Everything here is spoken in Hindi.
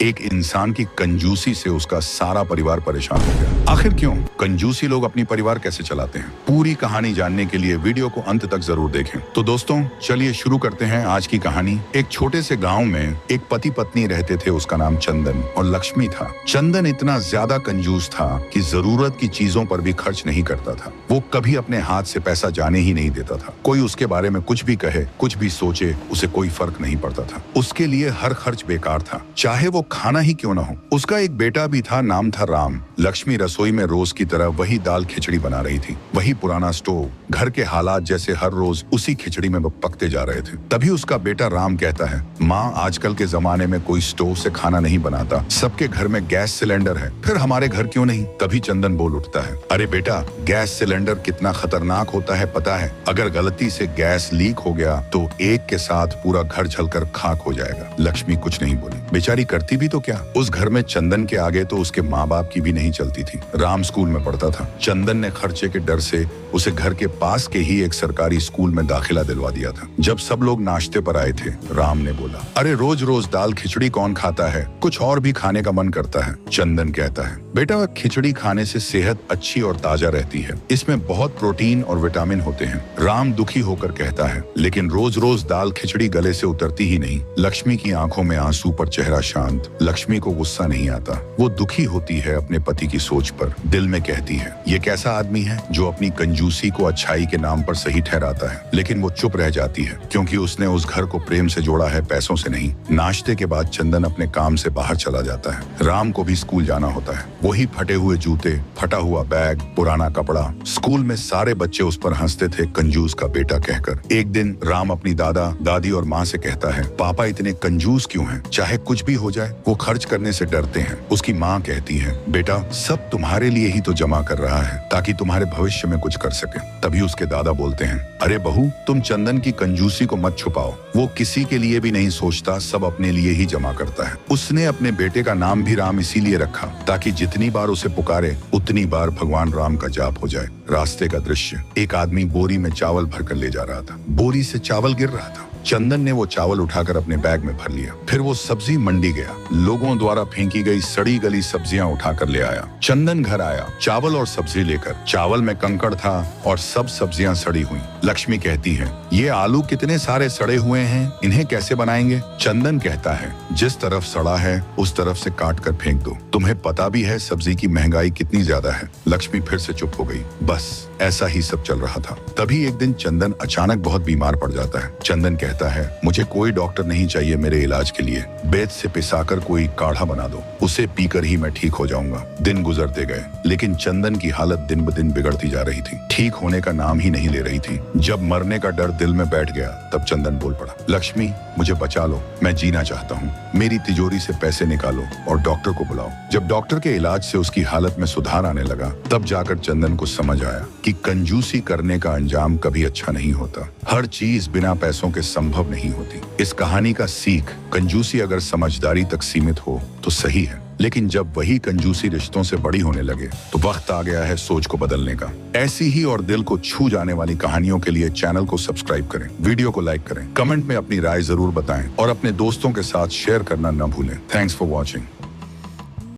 एक इंसान की कंजूसी से उसका सारा परिवार परेशान हो गया। आखिर क्यों? कंजूसी लोग अपनी परिवार कैसे चलाते हैं? पूरी कहानी जानने के लिए वीडियो को अंत तक जरूर देखें। तो दोस्तों चलिए शुरू करते हैं आज की कहानी। एक छोटे से गाँव में एक पति पत्नी रहते थे। उसका नाम चंदन और लक्ष्मी था। चंदन इतना ज्यादा कंजूस था कि जरूरत की चीजों पर भी खर्च नहीं करता था। वो कभी अपने हाथ से पैसा जाने ही नहीं देता था। कोई उसके बारे में कुछ भी कहे, कुछ भी सोचे, उसे कोई फर्क नहीं पड़ता था। उसके लिए हर खर्च बेकार था, चाहे वो खाना ही क्यों ना हो। उसका एक बेटा भी था, नाम था राम। लक्ष्मी रसोई में रोज की तरह वही दाल खिचड़ी बना रही थी। वही पुराना स्टोव, घर के हालात जैसे हर रोज उसी खिचड़ी में पकते जा रहे थे। तभी उसका बेटा राम कहता है, माँ आजकल के जमाने में कोई स्टोव से खाना नहीं बनाता, सबके घर में गैस सिलेंडर है, फिर हमारे घर क्यों नहीं? तभी चंदन बोल उठता है, अरे बेटा, गैस सिलेंडर कितना खतरनाक होता है पता है? अगर गलती से गैस लीक हो गया तो एक के साथ पूरा घर जलकर खाक हो जाएगा। लक्ष्मी कुछ नहीं बोली। बेचारी करती भी तो क्या? उस घर में चंदन के आगे तो उसके माँ बाप की भी नहीं चलती थी। राम स्कूल में पढ़ता था। चंदन ने खर्चे के डर से उसे घर के पास के ही एक सरकारी स्कूल में दाखिला दिलवा दिया था। जब सब लोग नाश्ते पर आए थे, राम ने बोला, अरे रोज रोज दाल खिचड़ी कौन खाता है? कुछ और भी खाने का मन करता है। चंदन कहता है, बेटा खिचड़ी खाने से सेहत अच्छी और ताजा रहती है, इसमें बहुत प्रोटीन और विटामिन होते हैं। राम दुखी होकर कहता है, लेकिन रोज रोज दाल खिचड़ी गले से उतरती ही नहीं। लक्ष्मी की आंखों में आंसू पर चेहरा शांत। लक्ष्मी को गुस्सा नहीं आता, वो दुखी होती है अपने पति की सोच पर। दिल में कहती है, ये कैसा आदमी है जो अपनी कंजूसी को अच्छाई के नाम पर सही ठहराता है। लेकिन वो चुप रह जाती है क्योंकि उसने उस घर को प्रेम से जोड़ा है, पैसों से नहीं। नाश्ते के बाद चंदन अपने काम से बाहर चला जाता है। राम को भी स्कूल जाना होता है। वही फटे हुए जूते, फटा हुआ बैग, पुराना कपड़ा। स्कूल में सारे बच्चे उस पर हंसते थे, कंजूस का बेटा कहकर। एक दिन राम अपनी दादा, दादी और माँ से कहता है, पापा इतने कंजूस क्यों हैं? चाहे कुछ भी हो जाए वो खर्च करने से डरते हैं। उसकी माँ कहती है, बेटा सब तुम्हारे लिए ही तो जमा कर रहा है ताकि तुम्हारे भविष्य में कुछ कर सके। तभी उसके दादा बोलते हैं, अरे बहू, तुम चंदन की कंजूसी को मत छुपाओ। वो किसी के लिए भी नहीं सोचता, सब अपने लिए ही जमा करता है। उसने अपने बेटे का नाम भी राम इसीलिए रखा ताकि जितनी बार उसे पुकारे उतनी बार भगवान राम का जाप हो जाए। रास्ते का दृश्य, एक आदमी बोरी में चावल भरकर ले जा रहा था। बोरी से चावल गिर रहा था। चंदन ने वो चावल उठाकर अपने बैग में भर लिया। फिर वो सब्जी मंडी गया, लोगों द्वारा फेंकी गई सड़ी गली सब्जियां उठाकर ले आया। चंदन घर आया चावल और सब्जी लेकर। चावल में कंकड़ था और सब सब्जियां सड़ी हुई। लक्ष्मी कहती है, ये आलू कितने सारे सड़े हुए हैं, इन्हें कैसे बनाएंगे? चंदन कहता है, जिस तरफ सड़ा है उस तरफ से काट कर फेंक दो। तुम्हें पता भी है सब्जी की महंगाई कितनी ज्यादा है। लक्ष्मी फिर से चुप हो गई। बस ऐसा ही सब चल रहा था। तभी एक दिन चंदन अचानक बहुत बीमार पड़ जाता है। चंदन कहता है, मुझे कोई डॉक्टर नहीं चाहिए मेरे इलाज के लिए। बेत से पिसाकर कोई काढ़ा बना दो, उसे पीकर ही मैं ठीक हो जाऊंगा। दिन गुजरते गए, लेकिन चंदन की हालत दिन ब दिन बिगड़ती जा रही थी। ठीक होने का नाम ही नहीं ले रही थी। जब मरने का डर दिल में बैठ गया तब चंदन बोल पड़ा, लक्ष्मी मुझे बचा लो, मैं जीना चाहता हूँ। मेरी तिजोरी से पैसे निकालो और डॉक्टर को बुलाओ। जब डॉक्टर के इलाज से उसकी हालत में सुधार आने लगा तब जाकर चंदन को समझ आया कि कंजूसी करने का अंजाम कभी अच्छा नहीं होता। हर चीज बिना पैसों के संभव नहीं होती। इस कहानी का सीख, कंजूसी अगर समझदारी तक सीमित हो तो सही है, लेकिन जब वही कंजूसी रिश्तों से बड़ी होने लगे तो वक्त आ गया है सोच को बदलने का। ऐसी ही और दिल को छू जाने वाली कहानियों के लिए चैनल को सब्सक्राइब करें, वीडियो को लाइक करें, कमेंट में अपनी राय जरूर बताएं और अपने दोस्तों के साथ शेयर करना न भूलें। Thanks for watching.